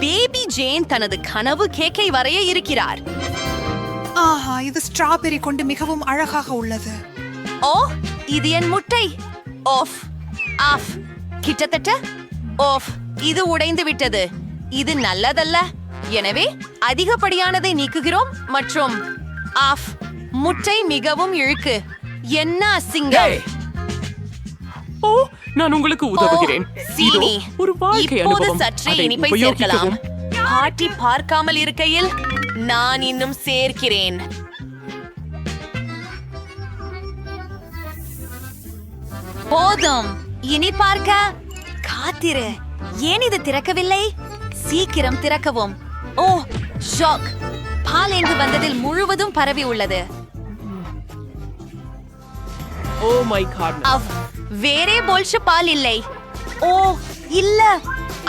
Baby Jane தனது கனவு கேக்கை வரைய இருக்கிறார். ஆஹா, இது ஸ்ட்ராபெரி கொண்டு மிகவும் அழகாக உள்ளது. ஓ, இது என் முட்டை. ஆஃப் ஆஃப் கிட்டத்தட்ட ஆஃப். இது உடைந்து விட்டது. இது நல்லதல்ல. எனவே அதிகப்படியானதை நீக்குகிறோம் மற்றும் ஆஃப். முட்டை மிகவும் இழுக்கு. என்ன அசிங்கம். ஓ, நான் உங்களுக்கு உதவுகிறேன். சீனி. ஒரு வாழ்க்கை இப்போது அனுபவம். சற்றே அதை இனிப்பை சேர்க்கலாம். உபயோகிக்கவும். பாட்டி பார்க்காமல் இருக்கையில் நான் இன்னும் சேர்க்கிறேன். போதும். இனி பார்க்க காத்திரு. ஏன் இது திறக்கவில்லை? சீக்கிரம் திறக்கவும். ஓ, ஷாக். பால் எங்கு வந்ததில் முழுவதும் பரவி உள்ளது. Oh my god. வேறே போல்ஷ பால் இல்லை. ஓ இல்ல,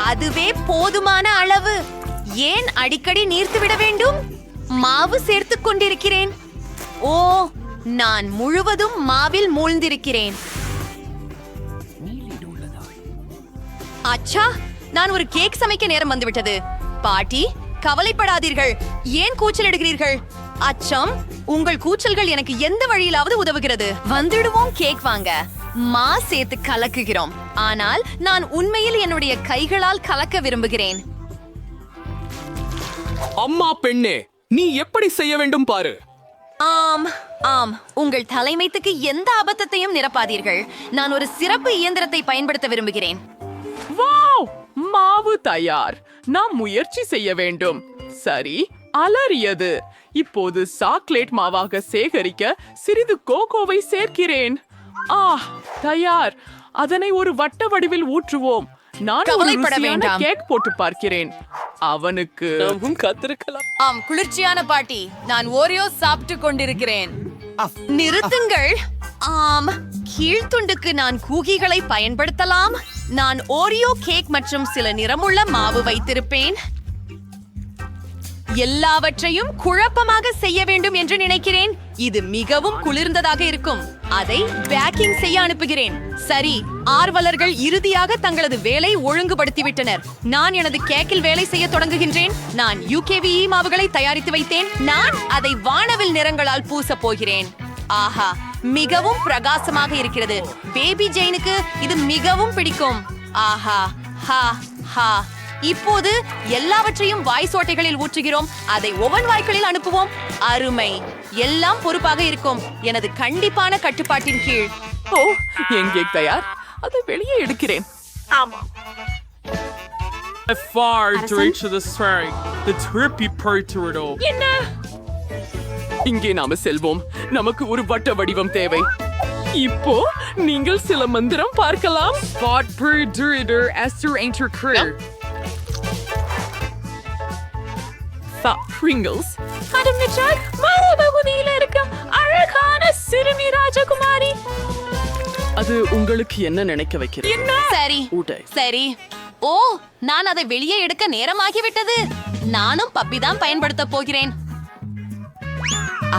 அதுவே போதுமான அளவு. ஏன் அடிக்கடி நீர்த்து விட வேண்டும்? மாவு சேர்த்துக் கொண்டிருக்கிறேன். ஓ, நான் முழுவதும் மாவில் மூழ்ந்திருக்கிறேன். அச்சா, நான் ஒரு கேக் சமைக்க நேரம் வந்துவிட்டது. பாட்டி, கவலைப்படாதீர்கள். ஏன் கூச்சல் எடுக்கிறீர்கள்? அச்சம், உங்கள் கூச்சல்கள் எனக்கு எந்த வழியிலாவது உதவுகிறது. வந்துடுவோம் கேக் வாங்க. மா சேர்த்து கலக்குகிறோம். ஆனால் நான் உண்மையில் என்னுடைய கைகளால் கலக்க விரும்புகிறேன். அம்மா பெண்ணே, நீ எப்படி செய்ய வேண்டும் பாரு. ஆம் ஆம், உங்கள் தலைமைத்துக்கு எந்த அபத்தத்தையும் நிரப்பாதீர்கள். நான் ஒரு சிறப்பு இயந்திரத்தை பயன்படுத்த விரும்புகிறேன். வாவ், மாவு தயார். நாம் முயற்சி செய்ய வேண்டும். சரி, அலறியது. இப்போது சாக்லேட் மாவாக சேகரிக்க சிறிது கோகோவை சேர்க்கிறேன். தயார். அதனை ஒரு வட்ட வடிவில் ஊற்றுவோம். நான் ஒரு ருசியான கேக் போட்டு பார்க்கிறேன். அவனுக்கு கத்திருக்கலாம். ஆம், குளிர்ச்சியான பாட்டி. நான் ஓரியோ சாப்பிட்டு கொண்டிருக்கிறேன். நிறுத்துங்கள். ஆம், கீழ்த்துண்டுக்கு நான் கூகிகளை பயன்படுத்தலாம். நான் ஓரியோ கேக் மற்றும் சில நிறமுள்ள மாவு வைத்திருப்பேன். எல்லாவற்றையும் குழப்பமாக செய்ய வேண்டும் என்று நினைக்கிறேன். இது மிகவும் குளிர்ந்ததாக இருக்கும். அதை பேக்கிங் செய்ய அனுப்புகிறேன். சரி, ஆர்வலர்கள் இறுதியாக தங்களது வேலை ஒழுங்குபடுத்திவிட்டனர். நான் எனது கேக்கில் வேலை செய்ய தொடங்குகின்றேன். நான் UKVE மாவுகளை தயாரித்து வைத்தேன். நான் அதை வானவில் நிறங்களால் பூசப் போகிறேன். ஆஹா, மிகவும் பிரகாசமாக இருக்கிறது. பேபி ஜெயினுக்கு இது மிகவும் பிடிக்கும். ஆஹா, ஹா ஹா. இப்போது எல்லாவற்றையும் வாய் சோட்டைகளில் ஊற்றுகிறோம். அதை ஓவன் வாய்க்களில் அனுப்புவோம். அருமை. எல்லாம் பொறுப்பாக இருக்கும். எனது கண்டிப்பான கட்டுப்பாட்டின் கீழ். ஓ, எங்கே தயார். அதை வெளியே எடுக்கிறேன். ஆமா. என்ன? இங்கே நாம செல்வோம். நமக்கு ஒரு வட்ட வடிவம் தேவை. இப்போ நீங்கள் சில மந்திரம் பார்க்கலாம். Pringles. அழகான சிறுமி ராஜகுமாரி. அது உங்களுக்கு என்ன நினைக்க வைக்கிறது? சரி சரி. ஓ, நான் அதை வெளியே எடுக்க நேரமாகிவிட்டது. நானும் பப்பி தான் பயன்படுத்த போகிறேன்.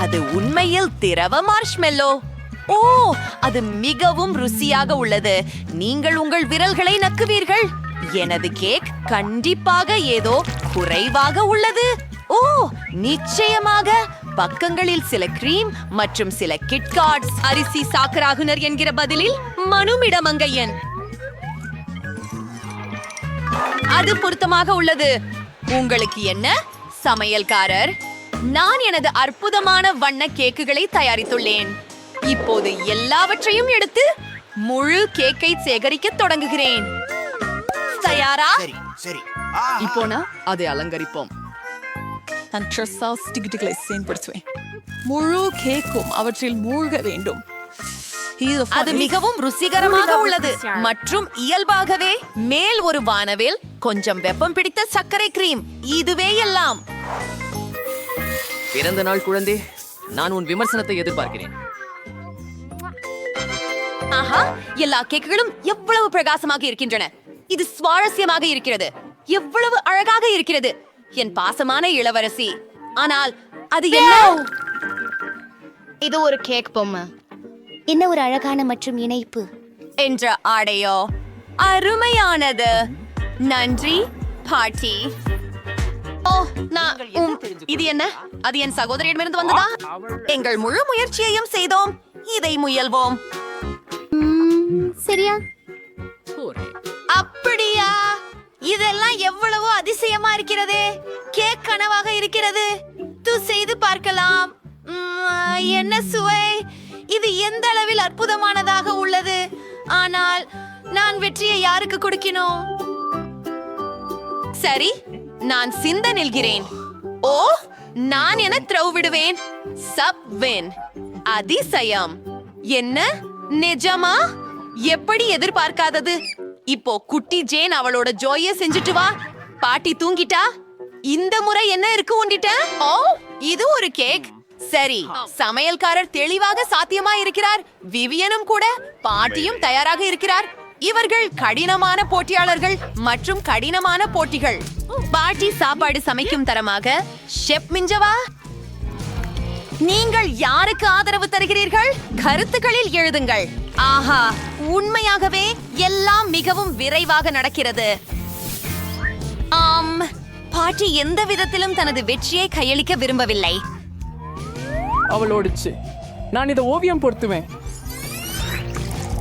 அது உண்மையில் திரவ மார்ஷ்மெல்லோ. ஓ, அது மிகவும் ருசியாக உள்ளது. நீங்கள் உங்கள் விரல்களை நக்குவீர்கள். எனது கேக் கண்டிப்பாக ஏதோ குறைவாக உள்ளது. ஓ, நிச்சயமாக பக்கங்களில் சில கிரீம் மற்றும் சில கிட்காட்ஸ். அரிசி சாக்கராகுனர் என்கிற பதிலில் மனுமிடமங்கையன். அது பொருத்தமாக உள்ளது. உங்களுக்கு என்ன சமையல்காரர்? நான் எனது அற்புதமான வண்ண கேக்குகளை தயாரித்துள்ளேன். இப்போது எல்லாவற்றையும் எடுத்து முழு கேக்கை சேகரிக்க தொடங்குகிறேன். தயாரா? இப்போ நான் அதை அலங்கரிப்போம். நான் ஸ்டிக்குகளை செயல்படுத்துவேன். முழு கேக்கும் அவற்றில் மூழ்க வேண்டும். அது மிகவும் ருசிகரமாக உள்ளது மற்றும் இயல்பாகவே மேல் ஒரு வானவில், கொஞ்சம் வெப்பம் பிடித்த சர்க்கரை கிரீம். இதுவே எல்லாம். பிறந்த நாள் குழந்தை, நான் உன் விமர்சனத்தை எதிர்பார்க்கிறேன். ஆஹா, எல்லா கேக்குகளும் எவ்வளவு பிரகாசமாக இருக்கின்றன. இது சுவாரஸ்யமாக இருக்கிறது. எவ்வளவு அழகாக இருக்கிறது என் பாசமான இளவரசி. ஆனால் அது என்ன? இது ஒரு கேக் பொம்மை. என்ன ஒரு அழகான மற்றும் இணைப்பு என்ற ஆடையோ அருமையானது. நன்றி பாட்டி. இது என்ன? அது என் சகோதரியிடமிருந்து வந்ததா? எங்கள் முழு முயற்சியையும் செய்தோம். இதை முயல்வோம். சரியா? அப்படியா? இதெல்லாம் எவ்வளவோ அதிசயமா இருக்கிறது. கேக் கனவாக இருக்கிறது. செய்து பார்க்கலாம். என்ன சுவை! இது எந்த அளவில் அற்புதமானதாக உள்ளது. ஆனால் நான் வெற்றியை யாருக்கு கொடுக்கணும்? சரி, நான் சிந்த நில்கிறேன். ஓ, நான் என த்ரவ் விடுவேன். சப்வின். அதிசயம். என்ன? நிஜமா? எப்படி எதிர்பார்க்காதது? இப்போ குட்டி ஜேன் அவளோட ஜோய செஞ்சுட்டு வா. பாட்டி தூங்கிட்டா. இந்த முறை என்ன இருக்கு உண்டிட்ட? ஓ, இது ஒரு கேக். சரி, சமையல்காரர் தெளிவாக சாத்தியமா இருக்கிறார். விவியனும் கூட, பாட்டியும் தயாராக இருக்கிறார். இவர்கள் கடினமான போட்டியாளர்கள் மற்றும் கடினமான போட்டிகள். பாட்டி சாப்பாடு சமைக்கும் தரமாக ஷெப் மிஞ்சவா. நீங்கள் யாருக்கு ஆதரவு தருகிறீர்கள்? கருத்துக்களில் எழுதுங்கள். ஆஹா, உண்மையாகவே எல்லாம் மிகவும் விரைவாக நடக்கிறது. பாட்டி எந்த விதத்திலும் தனது வெற்றியை கையளிக்க விரும்பவில்லை. அவளோடுச்சு. நான் இதை ஓவியம் பொருத்துவேன்.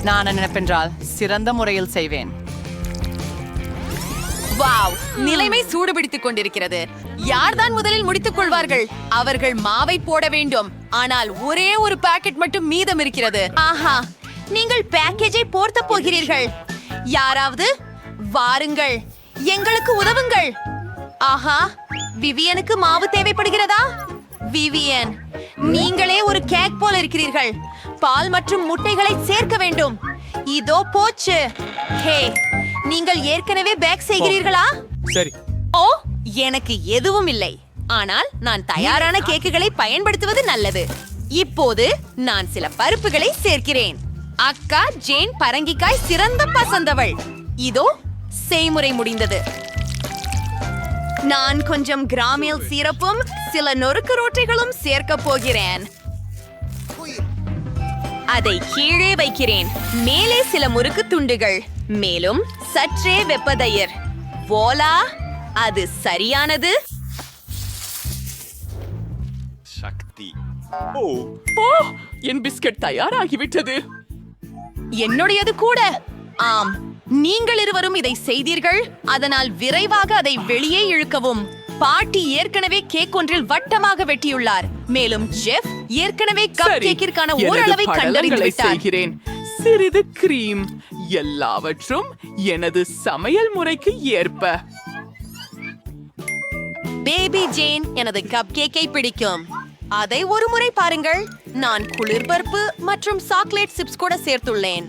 நான் நினைப்பென்றால் சிறந்த முறையில் செய்வேன். வாவ், நிலைமை சூடுபிடித்துக் கொண்டிருக்கிறது. யார்தான் முதலில் முடித்துக் கொள்வார்கள்? அவர்கள் மாவை போட வேண்டும். ஆனால் ஒரே ஒரு பாக்கெட் மட்டும் மீதம் இருக்கிறது. ஆஹா, நீங்கள் பேக்கேஜை போர்த்த போகிறீர்கள். யாராவது வாருங்கள், எங்களுக்கு உதவுங்கள். ஆஹா, விவியனுக்கு மாவு தேவைப்படுகிறதா? விவியன், நீங்களே ஒரு கேக் போல இருக்கிறீர்கள். பால் மற்றும் முட்டைகளை சேர்க்க வேண்டும். இதோ போச்சு. ஹே, நீங்கள் ஏற்கனவே பேக் செய்கிறீர்களா? சரி. ஓ, எனக்கு எதுவும் இல்லை. ஆனால் நான் தயாரான கேக்குகளை பயன்படுத்துவது நல்லது. இப்போது நான் சில பருப்புகளை சேர்க்கிறேன். அக்கா ஜேன் பரங்கிக்காய் சிறந்த பசந்தவள். இதோ செய்முறை முடிந்தது. நான் கொஞ்சம் கிராமியல் சீரப்பும் சில நொறுக்கு ரோட்டைகளும் சேர்க்க போகிறேன். அதை கீழே வைக்கிறேன். மேலே சில முறுக்கு துண்டுகள், மேலும் சற்றே வெப்பதயிர். வோலா, அது சரியானது. சக்தி. ஓ, என் பிஸ்கட் தயாராகிவிட்டது. என்னுடையது கூட. ஆம், நீங்கள் இருவரும் இதை செய்தீர்கள். அதனால் விரைவாக அதை வெளியே இழுக்கவும். பாட்டி ஏற்கனவே கேக் ஒன்றில் வட்டமாக வெட்டியுள்ளார். மேலும் ஜெஃப் ஏற்கனவே கப் கேக்கிற்கான ஓரளவை கண்டறிந்து விட்டார். செய்கிறேன். சிறிது கிரீம். எல்லாவற்றும் எனது சமையல் முறைக்கு ஏற்ப. பேபி ஜேன் எனது கப் கேக்கை பிடிக்கும். அதை ஒரு முறை பாருங்கள். நான் குளிர்பருப்பு மற்றும் சாக்லேட் சிப்ஸ் கூட சேர்த்துள்ளேன்.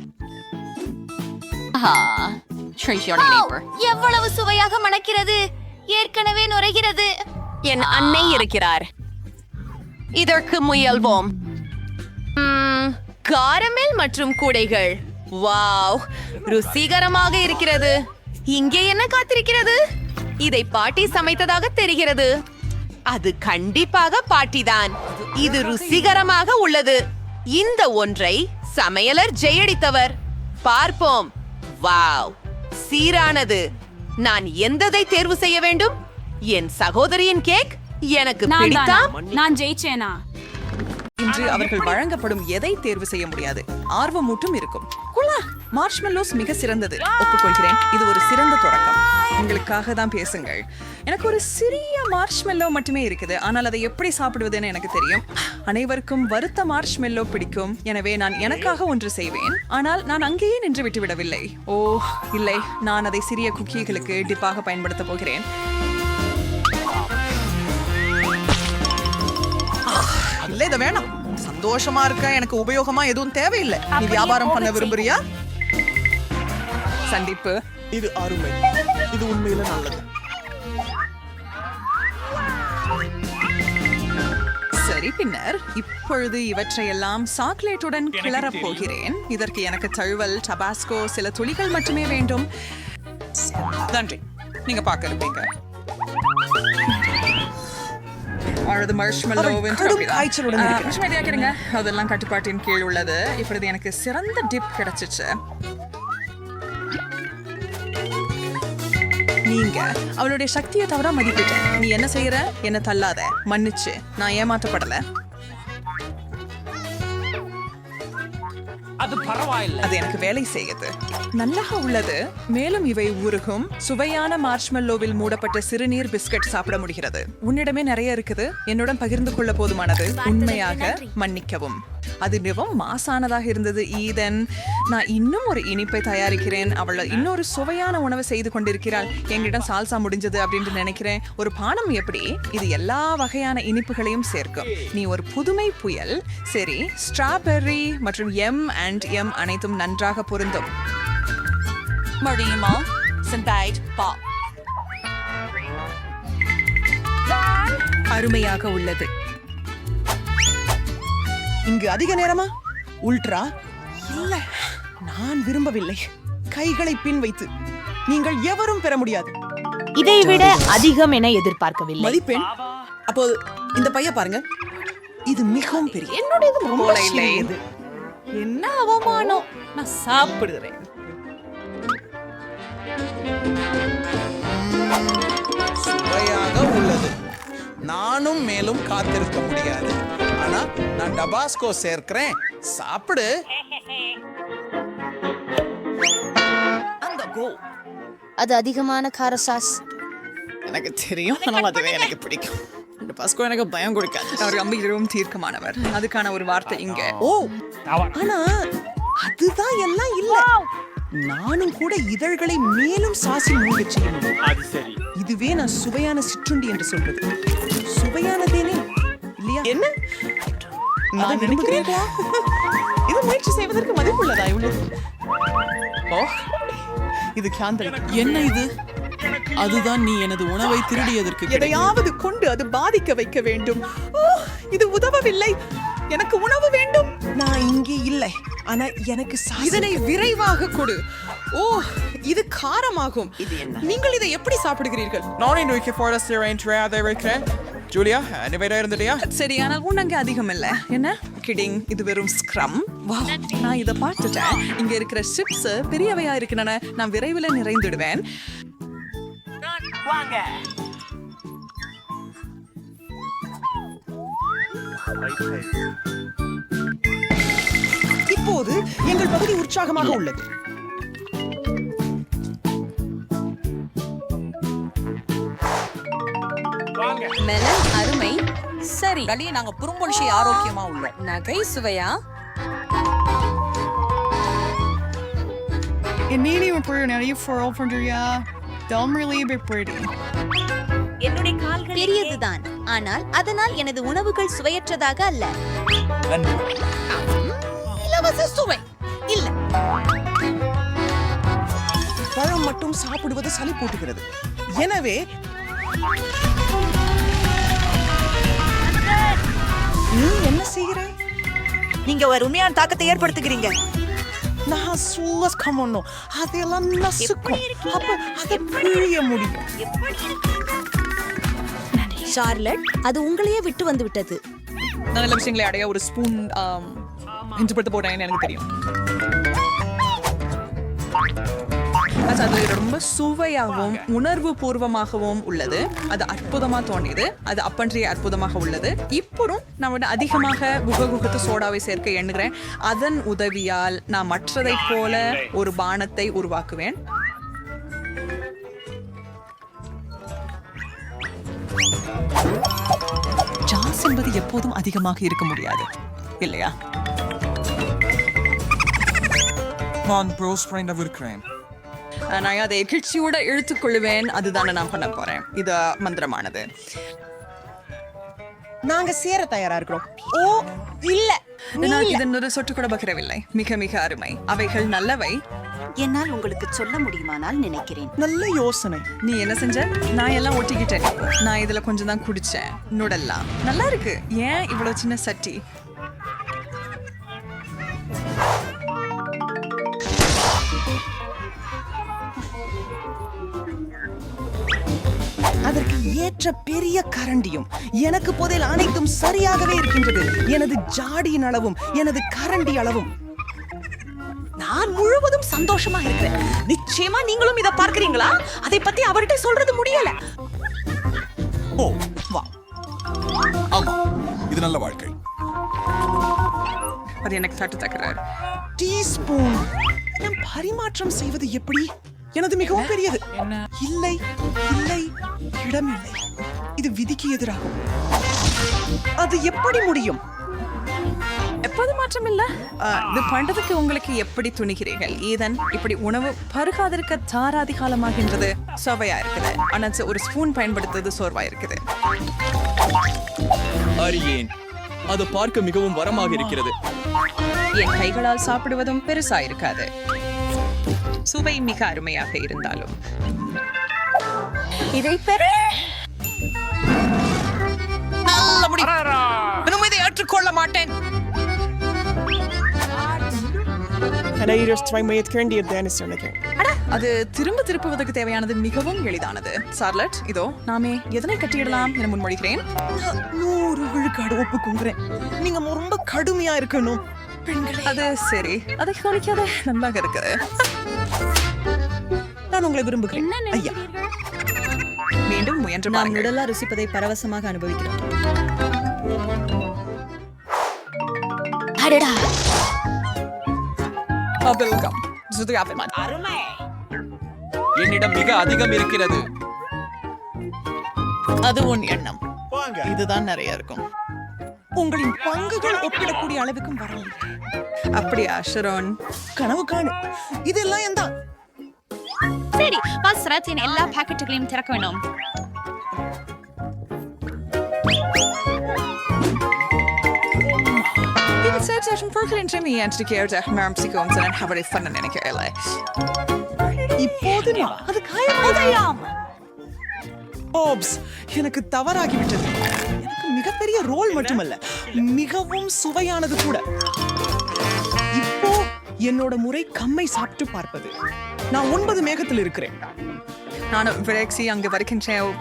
எவ்வளவு சுவையாக மணக்கிறது. ஏற்கனவே நுரைகிறது. என் அன்னை இருக்கிறார். இதற்கு முயல்வோம். காரமெல் மற்றும் கூடைகள். வாவ், ருசிகரமாக இருக்கிறது. இங்கே என்ன காத்திருக்கிறது? இதை பாட்டி சமைத்ததாக தெரிகிறது. அது கண்டிப்பாக பாட்டிதான். இது ருசிகரமாக உள்ளது. இந்த ஒன்றை சமையலர் ஜெயடித்தவர். பார்ப்போம். வாவ், சீரானது. நான் எந்ததை தேர்வு செய்ய வேண்டும்? என் சகோதரியின் கேக் எனக்கு பிடித்தாம். நான் ஜெயிச்சேனா? இன்று அவர்கள் வழங்கப்படும் எதை தேர்வு செய்ய முடியாது. ஆர்வமூட்டும் இருக்கும். மார்ஷ்மெல்லோஸ் மிக சிறந்தது. ஒப்புக்கொள்கிறேன். இது ஒரு சிறந்த தொடக்கம். உங்களுக்காக தான் பேசுங்கள். எனக்கு ஒரு சிறிய மார்ஷ்மெல்லோ மட்டுமே இருக்குது. ஆனால் அதை எப்படி சாப்பிடுவதுன்னு எனக்கு தெரியும். அனைவருக்கும் வறுத்த மார்ஷ்மெல்லோ பிடிக்கும். எனவே நான் எனக்காக ஒன்று செய்வேன். ஆனால் நான் அங்கேயே நின்று விட்டு விடவில்லை. ஓ இல்லை, நான் அதை சிறிய குக்கீகளுக்கு டிப்பாக பயன்படுத்த போகிறேன். இல்ல, இத வேணாம். சந்தோஷமா இருக்க. எனக்கு உபயோகமா எதுவும் தேவையில்லை. நீ வியாபாரம் பண்ண விரும்புறியா? சந்திப்பு. இது அருமை. இது உண்மையில நல்லது. சரி, பின்னர் இப்பொழுது இவற்றையெல்லாம் சாக்லேட்டுடன் கிளறப் போகிறேன். இதற்கு எனக்கு தழுவல், டபாஸ்கோ, சில துளிகள் மட்டுமே வேண்டும். நன்றி, நீங்க பார்க்க இருப்பீங்க. அதெல்லாம் கட்டுப்பாட்டின் கீழ் உள்ளது. இப்பொழுது எனக்கு சிறந்த டிப் கிடைச்சிச்சு. நீங்க அவளுடைய சக்தியை தவறா மதிப்பிட்டேன். நீ என்ன செய்யற? என்ன தள்ளாத, மன்னிச்சு. நான் ஏமாற்றப்படல. அது பரவாயில்லை. அது எனக்கு வேலை செய்யுது. நல்லாக உள்ளது. மேலும் இவை உருகும் சுவையான மார்ஷ்மெல்லோவில் மூடப்பட்ட சிறுநீர் பிஸ்கட் சாப்பிட முடிகிறது. உன்னிடமே நிறைய இருக்குது. என்னுடன் பகிர்ந்து கொள்ள போதுமானது. உண்மையாக மன்னிக்கவும். அது மிகவும் மாசானதாக இருந்தது. ஈதன், நான் இன்னும் ஒரு இனிப்பை தயாரிக்கிறேன். அவள் இன்னொரு சுவையான உணவை செய்து கொண்டிருக்கிறாள். எங்களிடம் சால்சா முடிஞ்சது அப்படின்னு நினைக்கிறேன். ஒரு பானம் எப்படி? இது எல்லா வகையான இனிப்புகளையும் சேர்க்கும். நீ ஒரு புதுமை புயல். சரி, ஸ்ட்ராபெர்ரி மற்றும் M&M அனைத்தும் நன்றாக பொருந்தும். முடியுமா? சென்டாய்ட் பா. அருமையாக உள்ளது. இங்கு அதிக நேரமா? உல்ட்ரா இல்ல, நான் விரும்பவில்லை. கைகளை பின் வைத்து நீங்கள் எவரும் பெற முடியாது. இதை விட அதிகம் என எதிர்பார்க்கவில்லை. மதிப்பெண். அப்போது இந்த பைய பாருங்க, இது மிகவும் பெரிய. என்னுடையது ரொம்ப போல இல்லை. சிறியது. என்ன அவமானம். நான் சாப்பிடுறேன். சுவையாக உள்ளது. நானும் மேலும் காத்திருக்க முடியாது. ஆனா நான் டபாஸ்கோ சேர்க்கிறேன். சாப்பிடு. அது அதிகமான கார சாஸ். எனக்கு தெரியும், ஆனால் அதுவே எனக்கு பிடிக்கும். இந்த பஸ்கோ எனக்கு பயம் கொடுக்காது. அவர் மிகவும் தீர்க்கமானவர். அதுக்கான ஒரு வார்த்தை இங்க. ஓ, ஆனா அதுதான் எல்லாம் இல்ல. நானும் கூட இதழ்களை மேலும் சாசில் மூழ்கச் செய்யணும். அது சரி. இதுவே நான் சுவையான சிற்றுண்டி என்று சொல்றது. சுவையானதேனே இல்லையா? என்ன நான் விரும்புகிறேன். இது முயற்சி செய்வதற்கு மதிப்புள்ளதா உள்ளது? ஓ, இது காந்தல். என்ன இது? அதுதான் நீ எனது உணவை திருடியதற்கு எதையாவது கொண்டு அது பாதிக்க வைக்க வேண்டும். ஓ, இது உதவவில்லை. எனக்கு உணவு வேண்டும். நான் இங்கே இல்லை, ஆனா எனக்கு இதனை விரைவாக கொடு. ஓ, இது காரமாகும். இது என்ன? நீங்கள் இதை எப்படி சாப்பிடுகிறீர்கள்? நான் இன்னைக்கு அதை வைக்கிறேன். ஜூலியா, நிவேதா இருந்துட்டியா? சரி, ஆனால் உன்னங்க அதிகம் இல்ல. என்ன கிடிங்? இது வெறும் ஸ்க்ரம். வா, நான் இதை பார்த்துட்டேன். இங்க இருக்கிற சிப்ஸ் பெரியவையா இருக்கின்றன. நான் விரைவில் நிறைந்துடுவேன். வாங்க. இப்போது எங்கள் பகுதி உற்சாகமாக உள்ளது. மெலன் அருமை. சரி, நாங்க புறம்பொழிச்சி ஆரோக்கியமா உள்ளோம். நகை சுவையா? பெரியதுதான், ஆனால் அதனால் எனது உணவுகள் சுவையற்றதாக அல்ல. இலவச சுவை இல்ல. பழம் மட்டும் சாப்பிடுவது சளி போட்டுகிறது. எனவே நீ என்ன செய்கிறாய்? நீங்க ஒரு உண்மையான தாக்கத்தை ஏற்படுத்துகிறீங்க. நான் சூஸ் கமனோ அதெல்லாம் நசுக்கும். அப்ப அதை பிழிய முடியும். சார்லட், அது உங்களையே விட்டு வந்து விட்டது. நல்ல விஷயங்களை அடைய ஒரு ஸ்பூன் இஞ்சிப்படுத்த போட்டேன்னு எனக்கு தெரியும். அது ரொம்ப சுவையாகவும் உணர்வு பூர்வமாகவும் உள்ளது. அது அற்புதமா தோணியது. அது அப்பன்றிய அற்புதமாக உள்ளது. இப்போதும் நான் அதிகமாக குககுகத்து சோடாவை சேர்க்க எண்ணுகிறேன். அதன் உதவியால் நான் மற்றதை போல ஒரு பானத்தை உருவாக்குவேன். ஜாஸ் என்பது எப்போதும் அதிகமாக இருக்க முடியாது, இல்லையா? நான் ப்ரோஸ் ஃப்ரெண்டாக இருக்கிறேன். நான் அதை எகிழ்ச்சியோட இழுத்துக்கொள்ளுவேன். அதுதானே நான் பண்ண போறேன். இது மந்திரமானது. நாங்க சேர தயாரா இருக்கிறோம். ஓ இல்ல, நான் இதன் ஒரு சொட்டு கூட பகிரவில்லை. மிக மிக அருமை. அவைகள் நல்லவை. என்னால் உங்களுக்கு சொல்ல முடியுமானால் நினைக்கிறேன். நல்ல யோசனை. நீ என்ன செஞ்ச? நான் எல்லாம் ஒட்டிக்கிட்டேன். நான் இதுல கொஞ்சம் தான் குடிச்சேன். நுடல்லாம் நல்லா இருக்கு. ஏன் இவ்வளவு சின்ன சட்டி? அதற்கு ஏற்ற பெரிய கரண்டியும் எனக்கு போதில் அனைத்தும் சரியாகவே இருக்கின்றது. எனது ஜாடியின் அளவும் எனது கரண்டி அளவும். நான் முழுவதும் சந்தோஷமா இருக்கிறேன். நிச்சயமா நீங்களும் இத பார்க்கறீங்களா? அதை பத்தி அவர்கிட்ட சொல்றது முடியல. ஓ வா. ஆமா, இது நல்ல வாழ்க்கை. அது எனக்கு தட்டு தக்கிறார். டீஸ்பூன் நான் பரிமாற்றம் செய்வது எப்படி? எனது மிகவும் பெரியது. இல்லை இல்லை இடமில்லை. இது விதிக்கு எதிராகும். அது எப்படி முடியும்? எப்போது மாற்றம் இல்ல? இது பண்றதுக்கு உங்களுக்கு எப்படி துணிகிறீர்கள்? ஈதன், இப்படி உணவு பருகாதிருக்க தாராதி காலமாகின்றது. சுவையா இருக்குது, ஆனா ஒரு ஸ்பூன் பயன்படுத்துறது சோர்வா இருக்குது. அறியேன், அது பார்க்க மிகவும் வரமாக இருக்கிறது. என் கைகளால் சாப்பிடுவதும் பெருசா இருக்காது. சுவை மிக அருமையாக இருந்தாலும் இதை பெற நல்ல முடிவு. நான் இதை ஏற்றுக்கொள்ள மாட்டேன். அது திரும்ப திருப்புவதற்கு தேவையானது மிகவும் எளிதானது. சார்லட், இதோ நாமே எதனை கட்டிடலாம் என முன்மொழிகிறேன். 100 விழுக்காடு ஒப்புக்கொள்கிறேன். நீங்க ரொம்ப கடுமையா இருக்கணும் பெண்களே. அது சரி, அதை குறைக்காத நல்லாக இருக்குது. நான் உங்களை விரும்புகிறேன் ஐயா. மீண்டும் முயன்று நான் பாருங்கள். உடலா ருசிப்பதை பரவசமாக அனுபவிக்கிறேன். அடடா, Welcome. என்னிடம் மிக அதிகம் இருக்கிறது. அது உன் எண்ணம். இதுதான் நிறைய இருக்கும். உங்களின் பங்குகள் ஒப்பிடக்கூடிய அளவுக்கும் வரல. அப்படியா ஷரோன்? கனவு காணு. இதெல்லாம் எந்த சரி, மஸ்ரத்தின் எல்லா பாக்கெட்டுகளையும் திறக்க வேணும். இது சற்று பொருட்களின்றி நீ என்று கேட்ட மரம்சிக்கும் நான் அவரை பண்ண நினைக்கல. இப்போது நான் அது காயம். ஓப்ஸ், எனக்கு தவறாகிவிட்டது. எனக்கு மிகப்பெரிய ரோல் மட்டுமல்ல, மிகவும் சுவையானது கூட. இப்போ என்னோட முறை கம்மை சாப்பிட்டு பார்ப்பது. நான் 9 மேகத்தில் இருக்கிறேன். நானும் விரக்சி அங்கு வருகின்றேன்.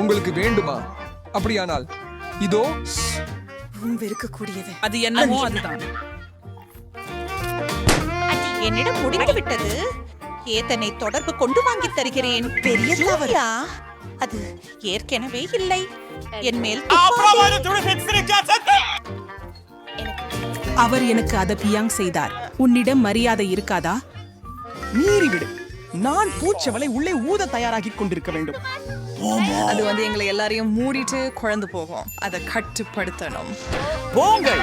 உங்களுக்கு வேண்டுமா? அப்படியானால் இதோ. வெறுக்கக்கூடியது. அது என்னவோ அதுதான். என்னிடம் முடிந்து விட்டது. ஏதனை தொடர்பு கொண்டு வாங்கி தருகிறேன். பெரிய தவறா? அது ஏற்கனவே இல்லை. என் மேல் அவர் எனக்கு அதை பியாங் செய்தார். உன்னிடம் மரியாதை இருக்காதா? மீறிவிடு. நான் பூச்சவளை உள்ளே ஊத தயாராகி கொண்டிருக்க வேண்டும். அது எங்களை எல்லாரையும் மூடிட்டு குழந்து போகும். அதை கட்டுப்படுத்தணும். போங்கள்.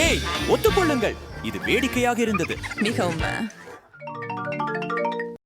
ஏய், ஒத்துக்கொள்ளுங்கள். இது வேடிக்கையாக இருந்தது. மிகவும்